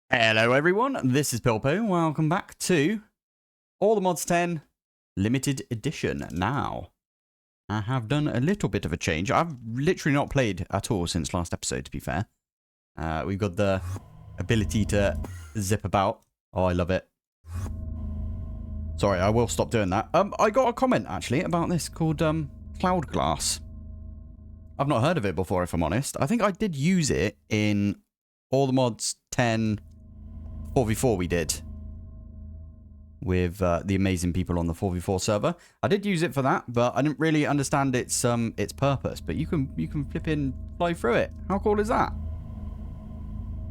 Hello everyone, this is Pilpoh. Welcome back to All the Mods 10 Limited Edition. Now, I have done a little bit of a change. I've literally not played at all since last episode, to be fair. We've got the ability to zip about. Oh, I love it. Sorry, I will stop doing that. I got a comment, actually, about this called Cloud Glass. I've not heard of it before, if I'm honest. I think I did use it in All the Mods 10 4v4 we did with the amazing people on the 4v4 server. I did use it for that, but I didn't really understand its purpose. But you can flip in, fly through it. How cool is that?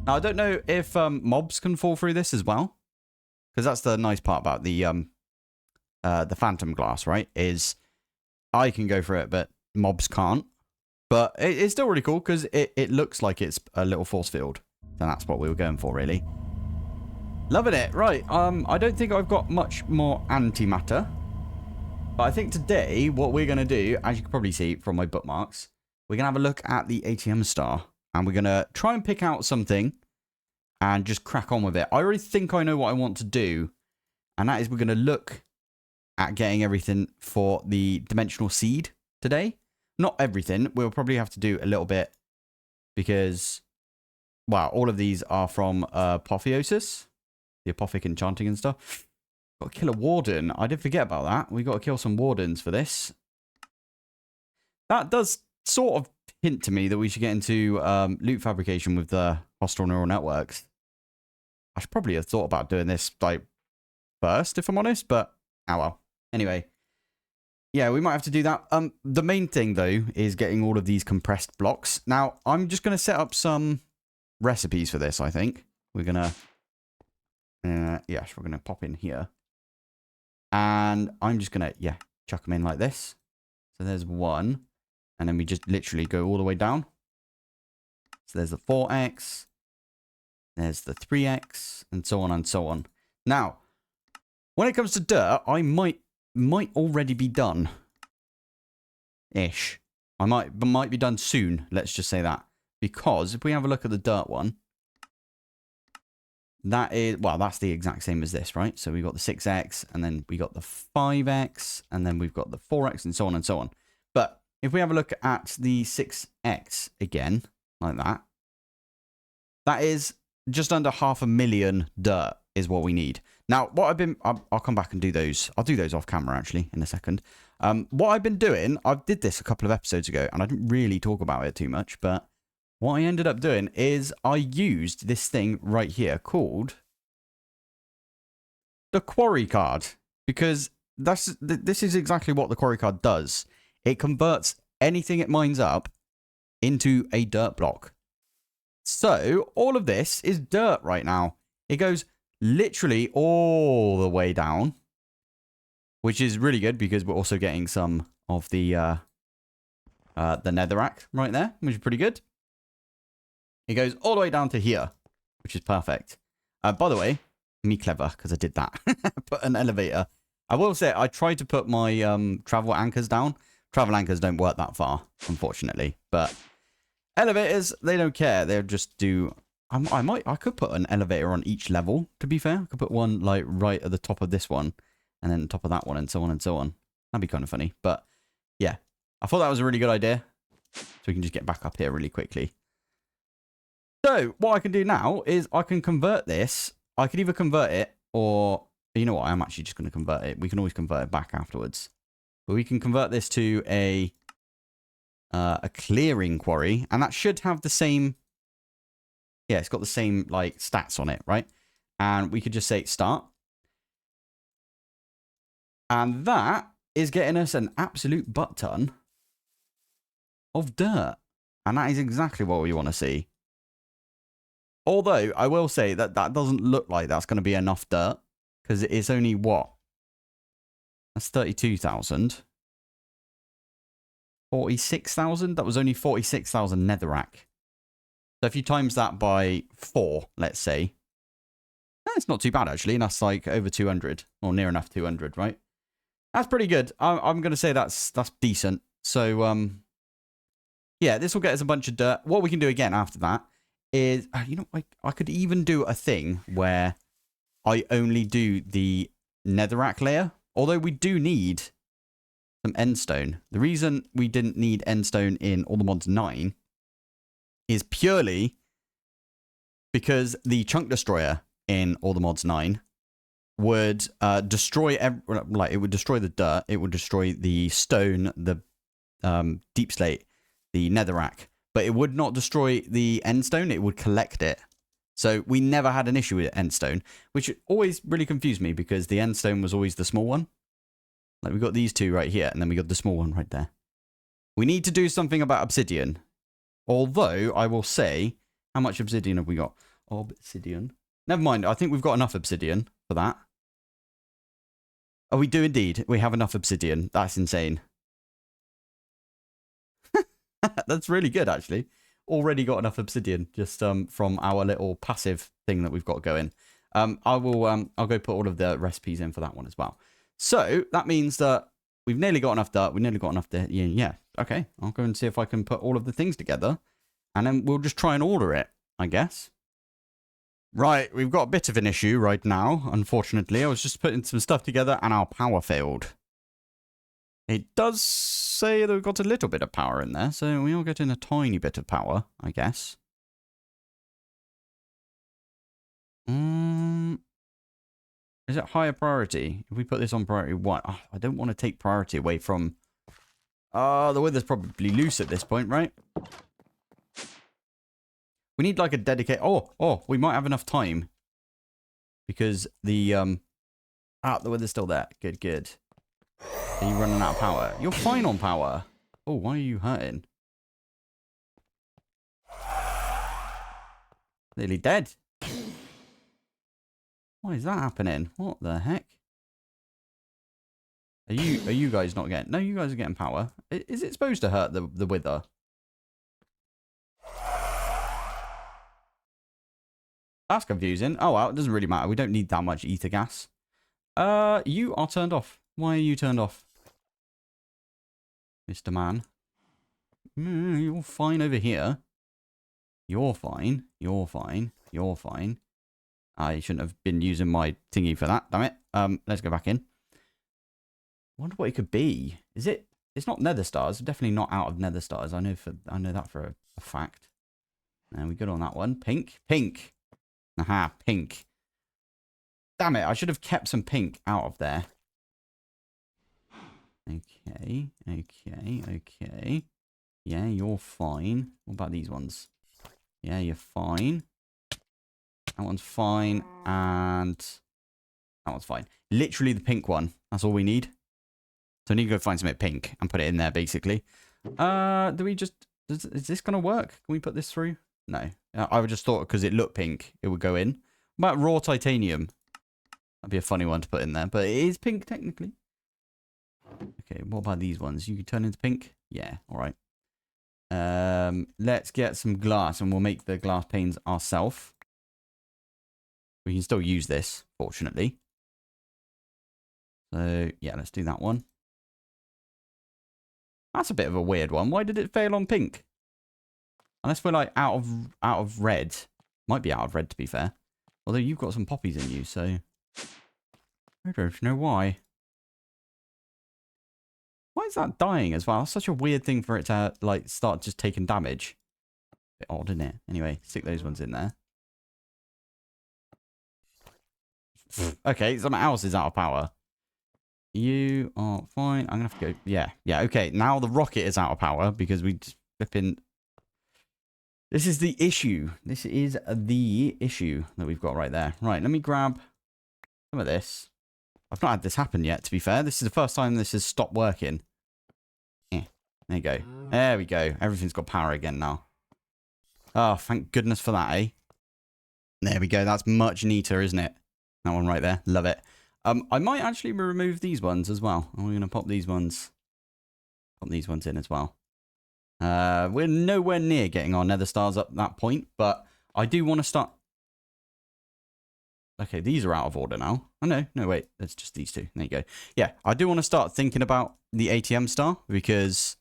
Now I don't know if mobs can fall through this as well, because that's the nice part about the phantom glass, right? Is I can go through it, but mobs can't. But it's still really cool because it looks like it's a little force field, and that's what we were going for, really. Loving it. Right, I don't think I've got much more antimatter. But I think today, what we're going to do, as you can probably see from my bookmarks, we're going to have a look at the ATM star. And we're going to try and pick out something and just crack on with it. I already think I know what I want to do. And that is we're going to look at getting everything for the dimensional seed today. Not everything. We'll probably have to do a little bit because, wow, all of these are from Apotheosis. The Apothic Enchanting and stuff. Got to kill a Warden. I did forget about that. We got to kill some Wardens for this. That does sort of hint to me that we should get into loot fabrication with the hostile neural networks. I should probably have thought about doing this like first, if I'm honest, but oh well. Anyway, yeah, we might have to do that. The main thing though is getting all of these compressed blocks. Now, I'm just going to set up some recipes for this. I think we're gonna. Yes, we're going to pop in here. And I'm just going to, yeah, chuck them in like this. So there's one. And then we just literally go all the way down. So there's the 4x. There's the 3x. And so on and so on. Now, when it comes to dirt, I might already be done. Ish. I might be done soon. Let's just say that. Because if we have a look at the dirt one. That is, well, that's the exact same as this, right? So we've got the 6x, and then we got the 5x, and then we've got the 4x, and so on and so on. But if we have a look at the 6x again, like that, that is just under 500,000 dirt is what we need. Now, what I'll come back and do those. I'll do those off camera, actually, in a second. What I've been doing, I did this a couple of episodes ago, and I didn't really talk about it too much, but what I ended up doing is I used this thing right here called the quarry card, because this is exactly what the quarry card does. It converts anything it mines up into a dirt block. So all of this is dirt right now. It goes literally all the way down, which is really good because we're also getting some of the netherrack right there, which is pretty good. It goes all the way down to here, which is perfect. By the way, me clever, because I did that. Put an elevator. I will say, I tried to put my travel anchors down. Travel anchors don't work that far, unfortunately. But elevators, they don't care. They'll just do... I could put an elevator on each level, to be fair. I could put one like right at the top of this one, and then the top of that one, and so on and so on. That'd be kind of funny. But yeah, I thought that was a really good idea. So we can just get back up here really quickly. So, what I can do now is I can convert this. I could either convert it or, you know what, I'm actually just going to convert it. We can always convert it back afterwards. But we can convert this to a clearing quarry. And that should have the same, yeah, it's got the same, like, stats on it, right? And we could just say start. And that is getting us an absolute butt ton of dirt. And that is exactly what we want to see. Although, I will say that that doesn't look like that's going to be enough dirt. Because it's only what? That's 32,000. 46,000? That was only 46,000 netherrack. So if you times that by 4, let's say. That's not too bad, actually. And that's like over 200. Or near enough 200, right? That's pretty good. I'm going to say that's decent. So, yeah, this will get us a bunch of dirt. What we can do again after that is, you know, I could even do a thing where I only do the netherrack layer. Although we do need some endstone. The reason we didn't need endstone in All the Mods 9 is purely because the chunk destroyer in All the Mods 9 would destroy, it would destroy the dirt, it would destroy the stone, the deep slate, the netherrack, but it would not destroy the endstone, it would collect it. So we never had an issue with endstone, which always really confused me because the endstone was always the small one. Like we got these two right here, and then we got the small one right there. We need to do something about obsidian. Although, I will say, how much obsidian have we got? Obsidian. Never mind, I think we've got enough obsidian for that. Oh, we do indeed. We have enough obsidian. That's insane. That's really good, actually. Already got enough obsidian just from our little passive thing that we've got going. I'll go put all of the recipes in for that one as well. So that means that we've nearly got enough dirt. We've nearly got enough there. Yeah. Okay. I'll go and see if I can put all of the things together, and then we'll just try and order it, I guess. Right. We've got a bit of an issue right now. Unfortunately, I was just putting some stuff together and our power failed. It does say that we've got a little bit of power in there, so we are getting a tiny bit of power, I guess. Is it higher priority? If we put this on priority 1, I don't want to take priority away from... the weather's probably loose at this point, right? We need like a dedicated... Oh, we might have enough time. Because the... the weather's still there. Good. Are you running out of power? You're fine on power. Oh, why are you hurting? Nearly dead. Why is that happening? What the heck? Are you guys not getting... No, you guys are getting power. Is it supposed to hurt the wither? That's confusing. Oh, well, it doesn't really matter. We don't need that much ether gas. You are turned off. Why are you turned off? Mr. Man. You're fine over here. You're fine. I shouldn't have been using my thingy for that. Damn it. Let's go back in. Wonder what it could be. Is it? It's not nether stars. Definitely not out of nether stars. I know that for a fact. And we good on that one. Pink. Aha, pink. Damn it. I should have kept some pink out of there. Okay. Yeah, you're fine. What about these ones? Yeah, you're fine. That one's fine. And that one's fine. Literally the pink one. That's all we need. So I need to go find something pink and put it in there, basically. Do we just... Is this going to work? Can we put this through? No. I would just thought because it looked pink, it would go in. What about raw titanium? That'd be a funny one to put in there. But it is pink, technically. Okay, what about these ones? You can turn into pink? Yeah, all right. Let's get some glass and we'll make the glass panes ourselves. We can still use this, fortunately. So, yeah, let's do that one. That's a bit of a weird one. Why did it fail on pink? Unless we're like out of red. Might be out of red, to be fair. Although you've got some poppies in you, so... I don't know why. Why is that dying as well? That's such a weird thing for it to, like, start just taking damage. Bit odd, isn't it? Anyway, stick those ones in there. Okay, something else is out of power. You are fine. I'm going to have to go... Yeah, okay. Now the rocket is out of power because we just flip in... This is the issue. This is the issue that we've got right there. Right, let me grab some of this. I've not had this happen yet, to be fair. This is the first time this has stopped working. Yeah, there you go. There we go. Everything's got power again now. Oh, thank goodness for that, eh? There we go. That's much neater, isn't it? That one right there. Love it. I might actually remove these ones as well. I'm going to pop these ones in as well. We're nowhere near getting our nether stars up that point, but I do want to start... Okay, these are out of order now. Oh, no, wait. It's just these two. There you go. Yeah, I do want to start thinking about the ATM star because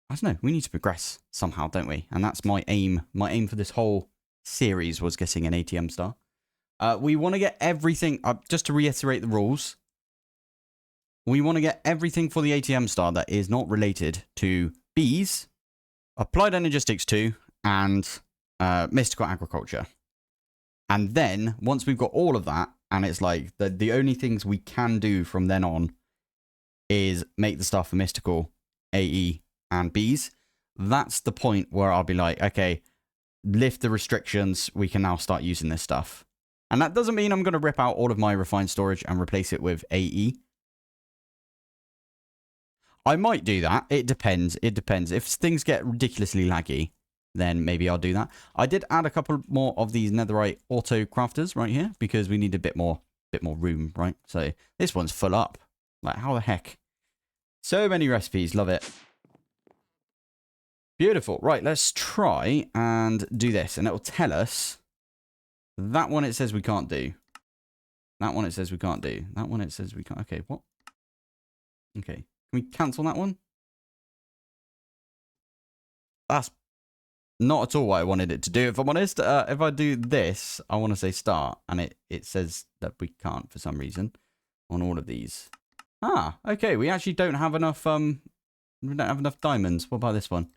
I don't know. We need to progress somehow, don't we? And that's my aim. My aim for this whole series was getting an ATM star. We want to get everything, just to reiterate the rules, we want to get everything for the ATM star that is not related to bees, applied energistics 2, and mystical agriculture. And then, once we've got all of that, and it's like, the only things we can do from then on is make the stuff for mystical, AE, and bees. That's the point where I'll be like, okay, lift the restrictions, we can now start using this stuff. And that doesn't mean I'm going to rip out all of my refined storage and replace it with AE. I might do that. It depends. It depends. If things get ridiculously laggy, then maybe I'll do that. I did add a couple more of these netherite auto crafters right here because we need a bit more room, right? So this one's full up. Like, how the heck? So many recipes. Love it. Beautiful. Right, let's try and do this. And it will tell us. That one it says we can't do. That one it says we can't do. That one it says we can't. Okay, what? Okay. Can we cancel that one? That's not at all what I wanted it to do, if I'm honest. If I do this, I want to say start. And it says that we can't for some reason on all of these. Ah, okay. We actually don't have enough, we don't have enough diamonds. What about this one?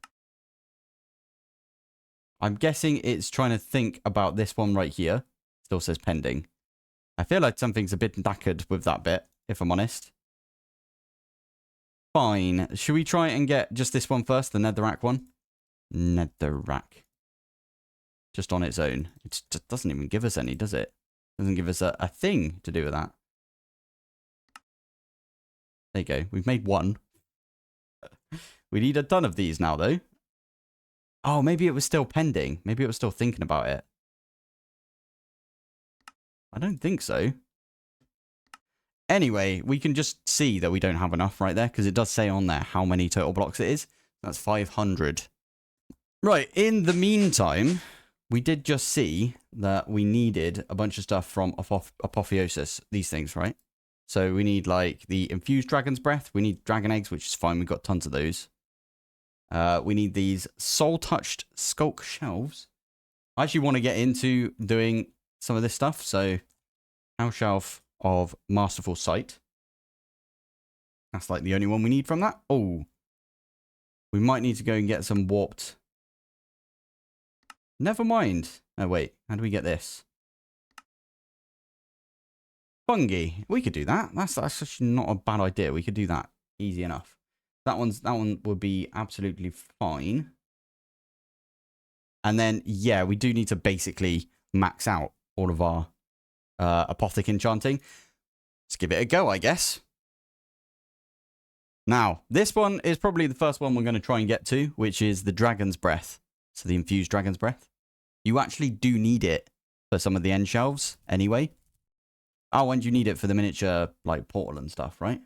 I'm guessing it's trying to think about this one right here. Still says pending. I feel like something's a bit knackered with that bit, if I'm honest. Fine. Should we try and get just this one first, the netherrack one? Netherrack. Just on its own. It just doesn't even give us any, does it? Doesn't give us a thing to do with that. There you go. We've made one. We need a ton of these now, though. Oh, maybe it was still pending. Maybe it was still thinking about it. I don't think so. Anyway, we can just see that we don't have enough right there, because it does say on there how many total blocks it is. That's 500. Right, in the meantime, we did just see that we needed a bunch of stuff from Apotheosis, these things, right? So we need, like, the infused dragon's breath. We need dragon eggs, which is fine. We've got tons of those. We need these soul-touched skulk shelves. I actually want to get into doing some of this stuff. So, house shelf of masterful sight. That's like the only one we need from that. Oh, we might need to go and get some warped. Never mind. Oh, wait. How do we get this? Fungi. We could do that. That's actually not a bad idea. We could do that. Easy enough. That one would be absolutely fine. And then, yeah, we do need to basically max out all of our Apothic enchanting. Let's give it a go, I guess. Now, this one is probably the first one we're going to try and get to, which is the dragon's breath. So the infused dragon's breath. You actually do need it for some of the end shelves anyway. Oh, and you need it for the miniature, like, portal and stuff, right?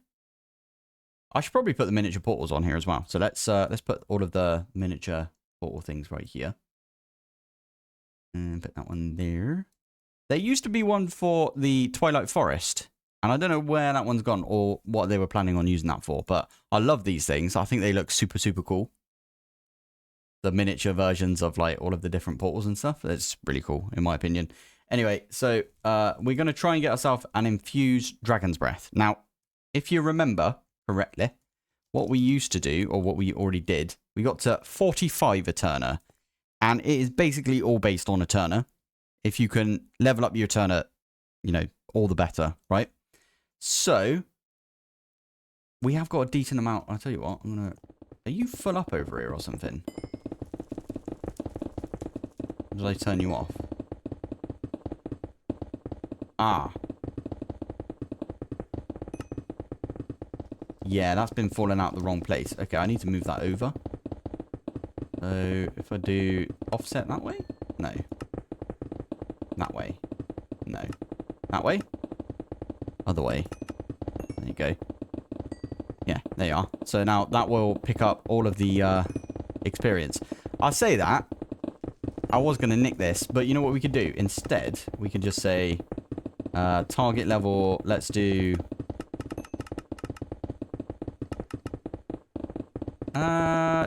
I should probably put the miniature portals on here as well. So let's put all of the miniature portal things right here. And put that one there. There used to be one for the Twilight Forest. And I don't know where that one's gone or what they were planning on using that for. But I love these things. I think they look super, super cool. The miniature versions of, like, all of the different portals and stuff. It's really cool, in my opinion. Anyway, so we're going to try and get ourselves an infused dragon's breath. Now, if you remember correctly, what we used to do, or what we already did, we got to 45 Eterna. And it is basically all based on Eterna. If you can level up your Eterna, you know, all the better, right? So, we have got a decent amount. I'll tell you what, I'm going to... Are you full up over here or something? Or did I turn you off? Ah. Yeah, that's been falling out the wrong place. Okay, I need to move that over. So, if I do offset that way? No. That way? No. That way? Other way. There you go. Yeah, there you are. So now that will pick up all of the experience. I say that. I was going to nick this, but you know what we could do? Instead, we could just say target level, let's do...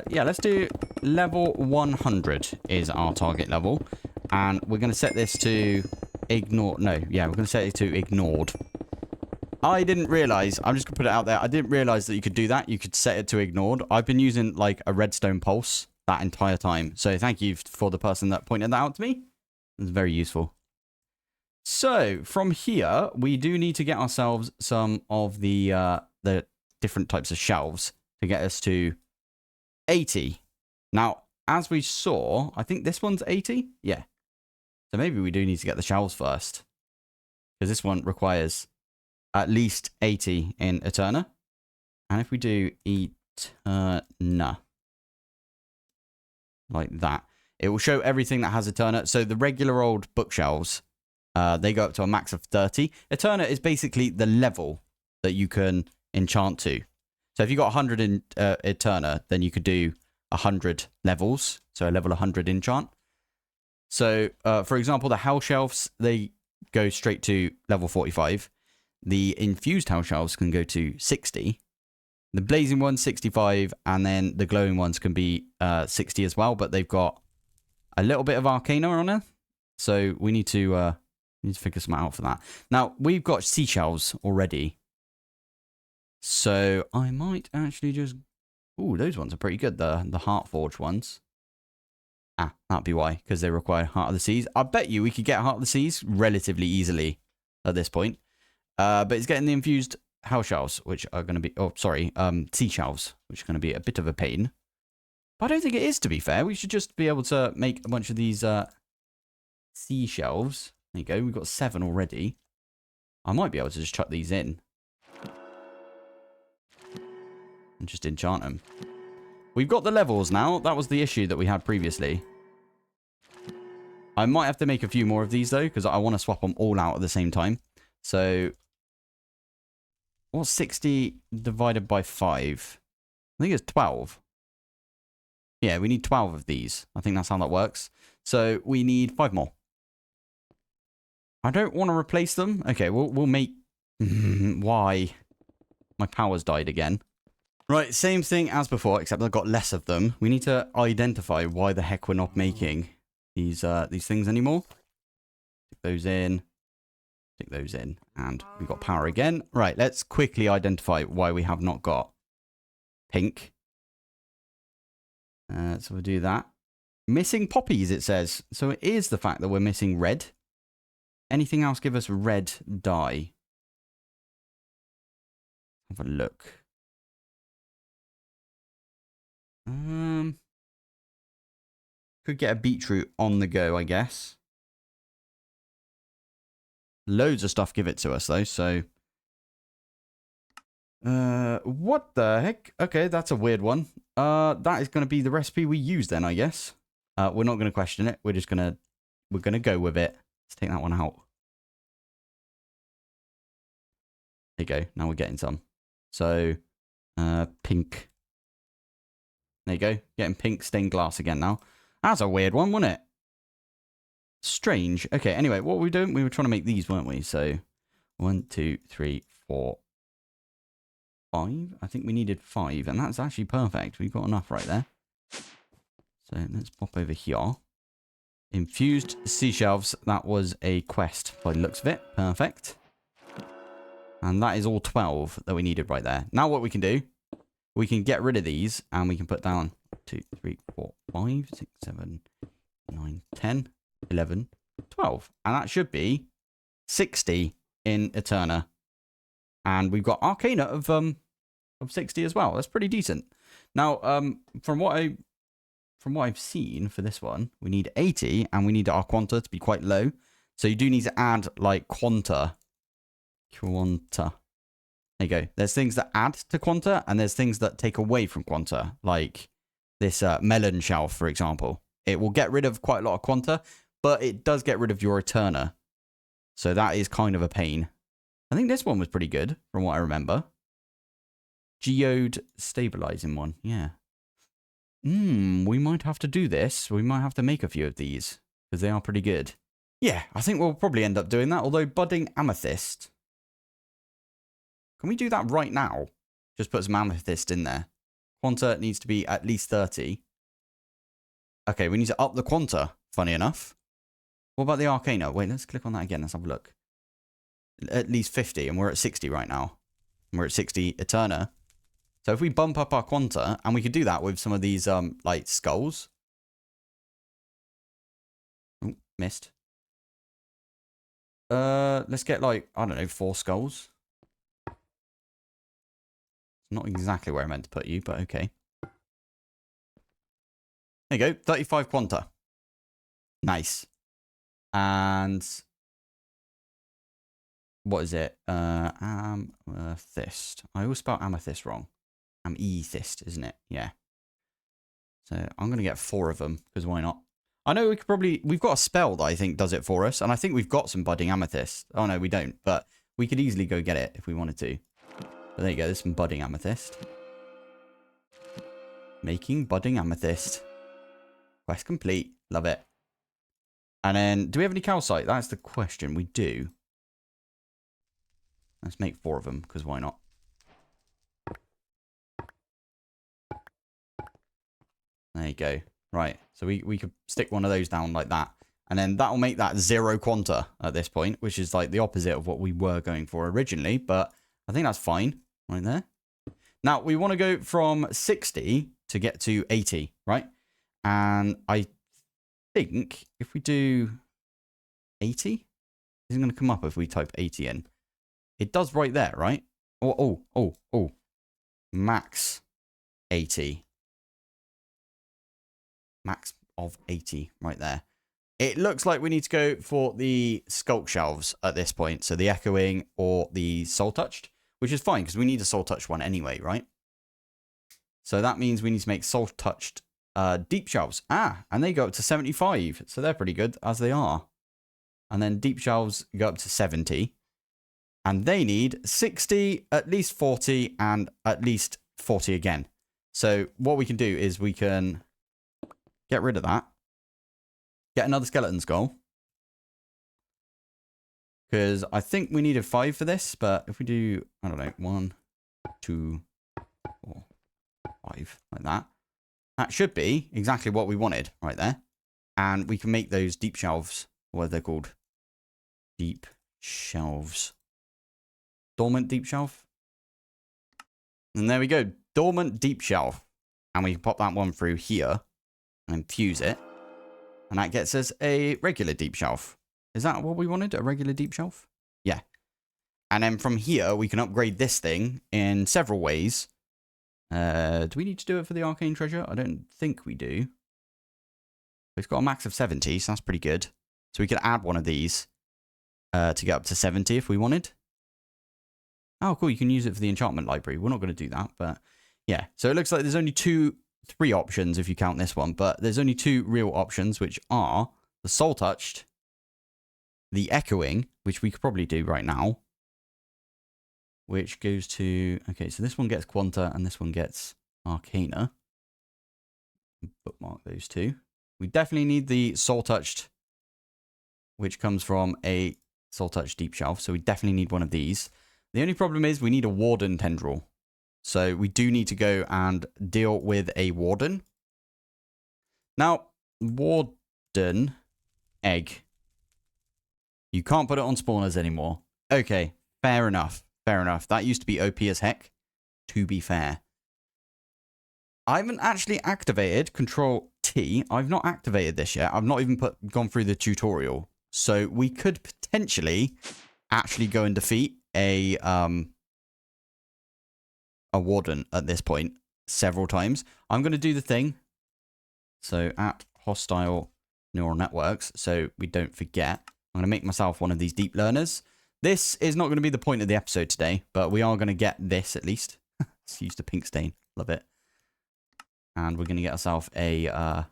Yeah, let's do level 100 is our target level. And we're going to set this to ignore. No, yeah, we're going to set it to ignored. I didn't realize, I'm just going to put it out there. I didn't realize that you could do that. You could set it to ignored. I've been using like a redstone pulse that entire time. So thank you for the person that pointed that out to me. It's very useful. So from here, we do need to get ourselves some of the different types of shelves to get us to 80. Now, as we saw, I think this one's 80. Yeah. So maybe we do need to get the shelves first, because this one requires at least 80 in Eterna. And if we do Eterna like that, it will show everything that has Eterna. So the regular old bookshelves, they go up to a max of 30. Eterna is basically the level that you can enchant to. So if you got 100 in Eterna, then you could do 100 levels. So a level 100 enchant. So, for example, the hell shelves, they go straight to level 45. The infused hell shelves can go to 60. The blazing ones, 65. And then the glowing ones can be 60 as well. But they've got a little bit of arcana on it. So we need to figure something out for that. Now, we've got seashells already. So I might actually just... Ooh, those ones are pretty good. The Heart Forge ones. Ah, that'd be why. Because they require Heart of the Seas. I bet you we could get Heart of the Seas relatively easily at this point. But it's getting the infused hell shells, which are going to be... Oh, sorry. Seashells, which are going to be a bit of a pain. But I don't think it is, to be fair. We should just be able to make a bunch of these seashells. There you go. We've got 7 already. I might be able to just chuck these in. And just enchant them. We've got the levels now. That was the issue that we had previously. I might have to make a few more of these, though, because I want to swap them all out at the same time. So, what's 60 divided by 5? I think it's 12. Yeah, we need 12 of these. I think that's how that works. So, we need 5 more. I don't want to replace them. Okay, we'll make... Why? My power's died again. Right, same thing as before, except I've got less of them. We need to identify why the heck we're not making these things anymore. Stick those in. Stick those in. And we've got power again. Right, let's quickly identify why we have not got pink. So we'll do that. Missing poppies, it says. So it is the fact that we're missing red. Anything else give us red dye? Have a look. Could get a beetroot on the go, I guess. Loads of stuff give it to us, though, so... what the heck? Okay, that's a weird one. That is going to be the recipe we use then, I guess. We're not going to question it. We're just going to... We're going to go with it. Let's take that one out. There you go. Now we're getting some. So, pink. There you go. Getting pink stained glass again now. That's a weird one, wasn't it? Strange. Okay, anyway, what were we doing? We were trying to make these, weren't we? So, 1, 2, 3, 4, 5. I think we needed 5, and that's actually perfect. We've got enough right there. So, let's pop over here. Infused seashelves. That was a quest by the looks of it. Perfect. And that is all 12 that we needed right there. Now what we can do, we can get rid of these and we can put down 2, 3, 4, 5, 6, 7, 9, 10, 11, 12. And that should be 60 in Eterna. And we've got Arcana of 60 as well. That's pretty decent. Now, from what I've seen for this one, we need 80 and we need our quanta to be quite low. So you do need to add like quanta. Quanta. There you go. There's things that add to quanta and there's things that take away from quanta. Like this melon shelf, for example. It will get rid of quite a lot of quanta, but it does get rid of your Eterna. So that is kind of a pain. I think this one was pretty good from what I remember. Geode stabilizing one. Yeah. We might have to do this. We might have to make a few of these because they are pretty good. Yeah, I think we'll probably end up doing that. Although budding amethyst. Can we do that right now? Just put some amethyst in there. Quanta needs to be at least 30. Okay, we need to up the quanta, funny enough. What about the arcana? Wait, let's click on that again. Let's have a look. At least 50, and we're at 60 right now. And we're at 60 Eterna. So if we bump up our quanta, and we could do that with some of these, like, skulls. Oh, missed. Let's get, like, I don't know, 4 skulls. Not exactly where I meant to put you, but okay. There you go, 35 quanta. Nice. And what is it? Amethyst. I always spell amethyst wrong. Amethyst, isn't it? Yeah. So I'm going to get 4 of them, because why not? I know we could probably... We've got a spell that I think does it for us, and I think we've got some budding amethyst. Oh, no, we don't, but we could easily go get it if we wanted to. But there you go, there's some budding amethyst. Making budding amethyst. Quest complete. Love it. And then, do we have any calcite? That's the question. We do. Let's make 4 of them, because why not? There you go. Right, so we could stick one of those down like that. And then that'll make that 0 quanta at this point, which is like the opposite of what we were going for originally. But I think that's fine right there. Now, we want to go from 60 to get to 80, right? And I think if we do 80, isn't going to come up if we type 80 in. It does right there, right? Oh. Max 80. Max of 80 right there. It looks like we need to go for the sculk shelves at this point. So the echoing or the soul touched, which is fine because we need a soul touched one anyway, right? So that means we need to make soul touched deep shelves. And they go up to 75. So they're pretty good as they are. And then deep shelves go up to 70. And they need 60, at least 40, and at least 40 again. So what we can do is we can get rid of that. Get another skeleton skull. Because I think we needed 5 for this. But if we do, I don't know, 1, 2, 4, 5, like that. That should be exactly what we wanted right there. And we can make those deep shelves. What are they called? Deep shelves. Dormant deep shelf. And there we go. Dormant deep shelf. And we can pop that one through here. And fuse it. And that gets us a regular deep shelf. Is that what we wanted? A regular deep shelf? Yeah. And then from here, we can upgrade this thing in several ways. Do we need to do it for the arcane treasure? I don't think we do. It's got a max of 70, so that's pretty good. So we could add one of these to get up to 70 if we wanted. Oh, cool. You can use it for the enchantment library. We're not going to do that, but yeah. So it looks like there's only 3 options if you count this one, but there's only 2 real options, which are the soul touched, the echoing, which we could probably do right now, which goes to, okay, so this one gets quanta and this one gets arcana. Bookmark those 2. We definitely need the soul touched, which comes from a soul touched deep shelf. So we definitely need one of these. The only problem is we need a Warden tendril. So we do need to go and deal with a Warden. Now, Warden egg. You can't put it on spawners anymore. Okay, fair enough. Fair enough. That used to be OP as heck, to be fair. I haven't actually activated Control T. I've not activated this yet. I've not even gone through the tutorial. So we could potentially actually go and defeat a Warden at this point several times. I'm going to do the thing. So at hostile neural networks, so we don't forget. I'm going to make myself one of these deep learners. This is not going to be the point of the episode today, but we are going to get this at least. Let's use the pink stain. Love it. And we're going to get ourselves a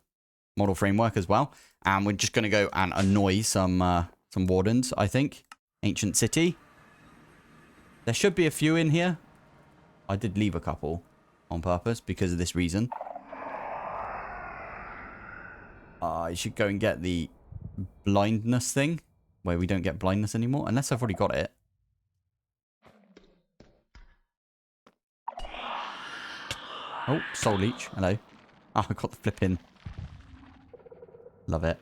model framework as well. And we're just going to go and annoy some Wardens, I think. Ancient City. There should be a few in here. I did leave a couple on purpose because of this reason. I should go and get the blindness thing, where we don't get blindness anymore, unless I've already got it. Oh, soul leech. Hello. Oh, I got the flipping. Love it.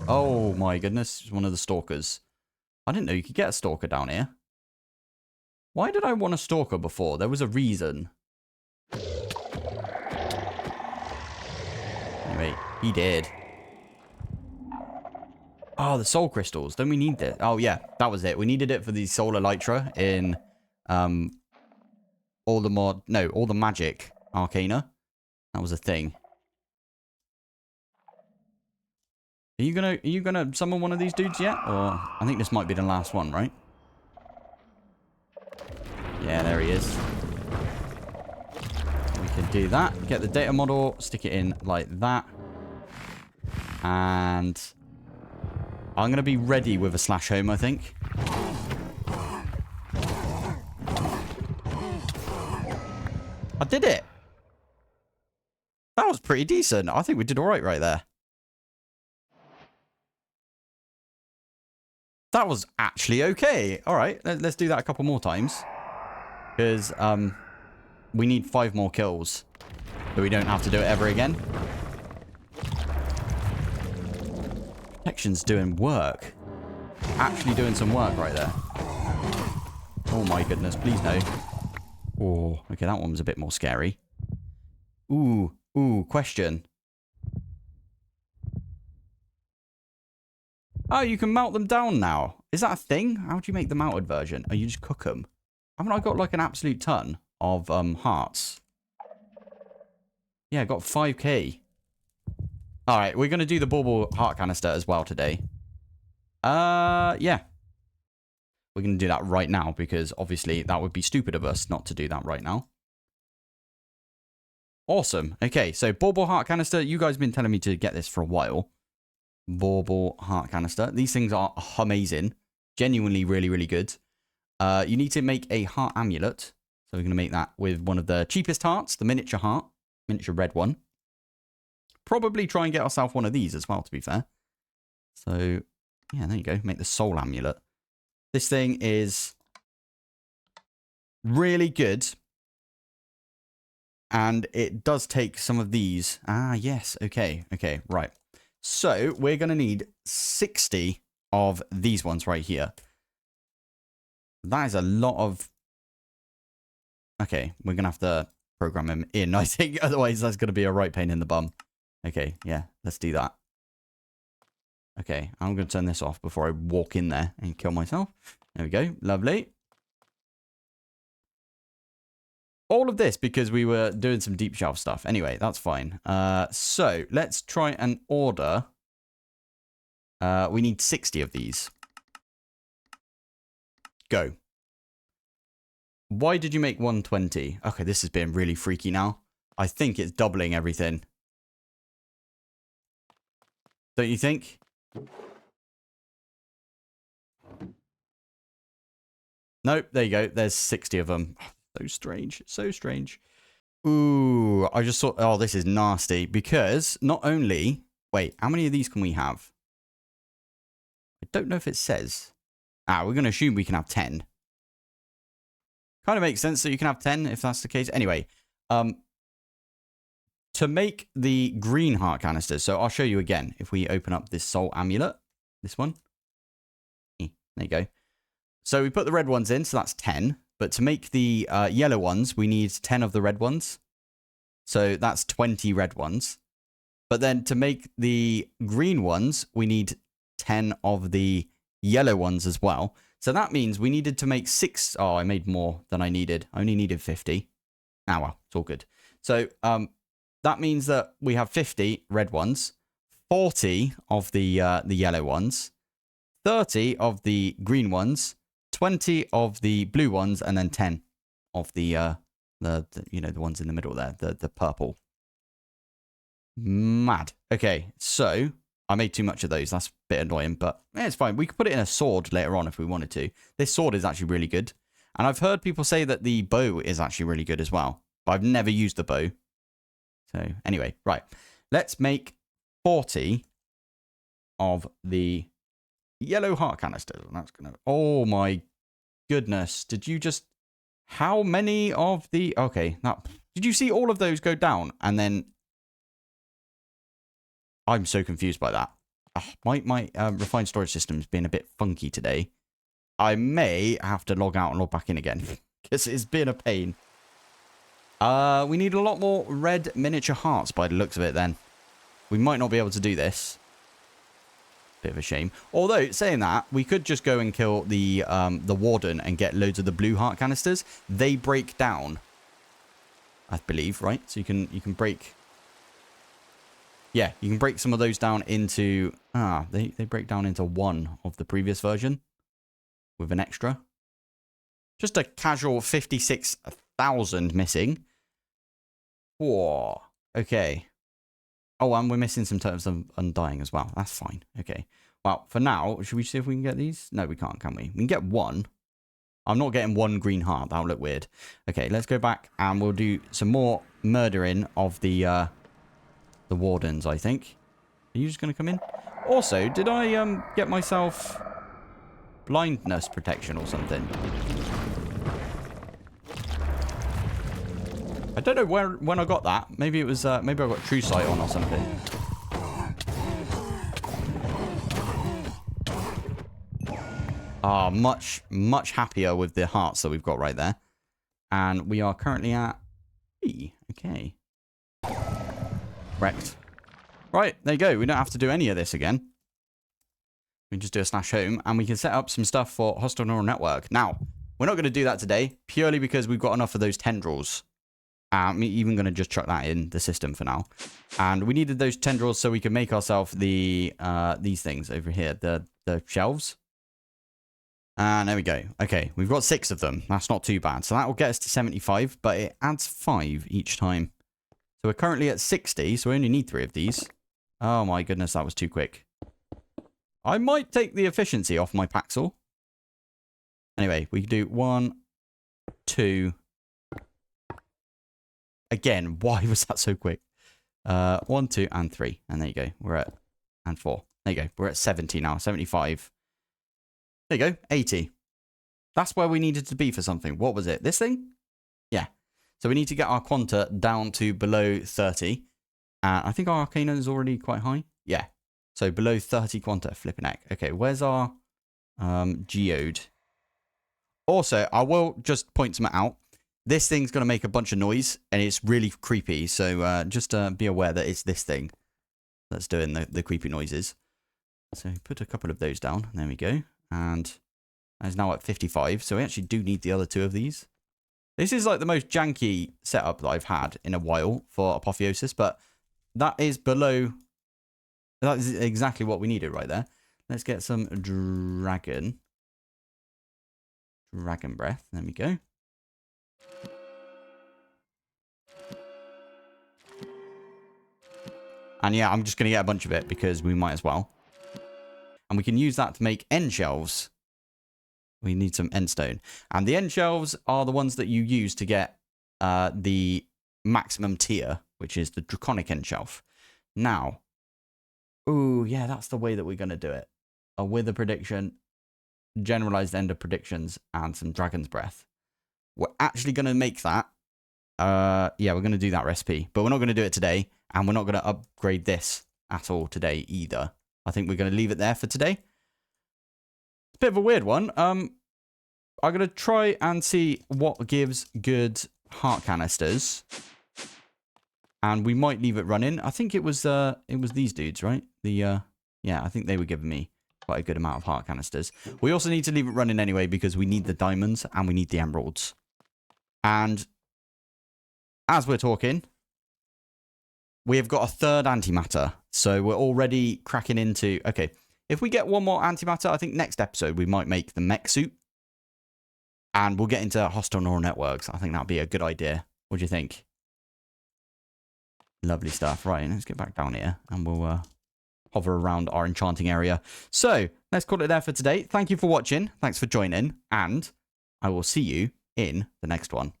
Oh my goodness. It's one of the stalkers. I didn't know you could get a stalker down here. Why did I want a stalker before? There was a reason. Anyway, he did. Oh, the soul crystals. Don't we need this? Oh, yeah. That was it. We needed it for the solar elytra in all the magic arcana. That was a thing. Are you gonna summon one of these dudes yet? Or I think this might be the last one, right? Yeah, there he is. We can do that. Get the data model, stick it in like that. And I'm going to be ready with a slash home, I think. I did it. That was pretty decent. I think we did all right there. That was actually okay. All right, let's do that a couple more times. Because we need 5 more kills. So we don't have to do it ever again. Protection's doing work. Actually doing some work right there. Oh my goodness, please no. Oh, okay, that one was a bit more scary. Ooh, question. Oh, you can melt them down now. Is that a thing? How do you make the melted version? Oh, you just cook them. Haven't I got like an absolute ton of hearts? Yeah, I got 5k. Alright, we're going to do the bauble heart canister as well today. Yeah. We're going to do that right now because obviously that would be stupid of us not to do that right now. Awesome. Okay, so bauble heart canister. You guys have been telling me to get this for a while. Bauble heart canister. These things are amazing. Genuinely really, really good. You need to make a heart amulet. So we're going to make that with one of the cheapest hearts, the miniature heart, miniature red one. Probably try and get ourselves one of these as well, to be fair. So, yeah, there you go. Make the soul amulet. This thing is really good. And it does take some of these. Ah, yes. Okay. Okay, right. So, we're going to need 60 of these ones right here. That is a lot of... Okay, we're going to have to program them in, I think. Otherwise, that's going to be a right pain in the bum. Okay, yeah, let's do that. Okay, I'm going to turn this off before I walk in there and kill myself. There we go. Lovely. All of this because we were doing some deep shelf stuff. Anyway, that's fine. So, let's try and order. We need 60 of these. Go. Why did you make 120? Okay, this has been really freaky now. I think it's doubling everything. Don't you think? Nope, there you go. There's 60 of them. So strange. So strange. Ooh, I just thought, oh, this is nasty. Because not only... Wait, how many of these can we have? I don't know if it says. Ah, we're going to assume we can have 10. Kind of makes sense that you can have 10 if that's the case. Anyway, to make the green heart canisters, so I'll show you again. If we open up this soul amulet, this one. There you go. So we put the red ones in, so that's 10. But to make the yellow ones, we need 10 of the red ones. So that's 20 red ones. But then to make the green ones, we need 10 of the yellow ones as well. So that means we needed to make 6. Oh, I made more than I needed. I only needed 50. Ah, well, it's all good. So that means that we have 50 red ones, 40 of the yellow ones, 30 of the green ones, 20 of the blue ones, and then 10 of the you know, the ones in the middle there, the purple. Mad. Okay, so I made too much of those. That's a bit annoying, but it's fine. We could put it in a sword later on if we wanted to. This sword is actually really good. And I've heard people say that the bow is actually really good as well. But I've never used the bow. So anyway, right. Let's make 40 of the yellow heart canisters. And that's going to... Oh my goodness. Did you just How many of the... Okay, now, did you see all of those go down? And then... I'm so confused by that. My refined storage system has been a bit funky today. I may have to log out and log back in again. Because it's been a pain. We need a lot more red miniature hearts by the looks of it then. We might not be able to do this. Bit of a shame. Although, saying that, we could just go and kill the Warden and get loads of the blue heart canisters. They break down, I believe, right? So you can break... Yeah, you can break some of those down into... They break down into one of the previous version. With an extra. Just a casual 56,000 missing. Whoa. Okay. Oh, and we're missing some terms of undying as well. That's fine. Okay. Well, for now, should we see if we can get these? No, we can't, can we? We can get one. I'm not getting one green heart. That'll look weird. Okay, let's go back and we'll do some more murdering of the Wardens, I think. Are you just going to come in? Also, did I get myself blindness protection or something? I don't know when I got that. Maybe it was maybe I got true sight on or something. Much happier with the hearts that we've got right there. And we are currently at 3. Okay. Wrecked. Right, there you go. We don't have to do any of this again. We can just do a /home and we can set up some stuff for hostile neural network. Now, we're not going to do that today purely because we've got enough of those tendrils. I'm even going to just chuck that in the system for now. And we needed those tendrils so we could make ourselves the these things over here, the shelves. And there we go. Okay, we've got 6 of them. That's not too bad. So that will get us to 75, but it adds 5 each time. So we're currently at 60, so we only need 3 of these. Oh my goodness, that was too quick. I might take the efficiency off my Paxel. Anyway, we can do 1, 2... Again, why was that so quick? 1, 2, and 3. And there you go. We're at... And 4. There you go. We're at 70 now. 75. There you go. 80. That's where we needed to be for something. What was it? This thing? Yeah. So we need to get our quanta down to below 30. I think our arcana is already quite high. Yeah. So below 30 quanta. Flipping heck. Okay, where's our geode? Also, I will just point something out. This thing's going to make a bunch of noise, and it's really creepy. So just be aware that it's this thing that's doing the creepy noises. So put a couple of those down. There we go. And it's now at 55. So we actually do need the other 2 of these. This is like the most janky setup that I've had in a while for Apotheosis, but that is below... That is exactly what we needed right there. Let's get some dragon breath. There we go. And yeah, I'm just going to get a bunch of it because we might as well. And we can use that to make end shelves. We need some end stone. And the end shelves are the ones that you use to get the maximum tier, which is the draconic end shelf. Now, ooh, yeah, that's the way that we're going to do it. A wither prediction, generalized ender predictions, and some dragon's breath. We're actually going to make that. Yeah, we're going to do that recipe, but we're not going to do it today. And we're not going to upgrade this at all today either. I think we're going to leave it there for today. It's a bit of a weird one. I'm going to try and see what gives good heart canisters. And we might leave it running. I think it was these dudes, right? Yeah, I think they were giving me quite a good amount of heart canisters. We also need to leave it running anyway because we need the diamonds and we need the emeralds. And as we're talking... We have got a 3rd antimatter, so we're already cracking into... Okay, if we get one more antimatter, I think next episode we might make the mech suit. And we'll get into hostile neural networks. I think that'd be a good idea. What do you think? Lovely stuff. Right, let's get back down here and we'll hover around our enchanting area. So, let's call it there for today. Thank you for watching. Thanks for joining. And I will see you in the next one.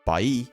Bye.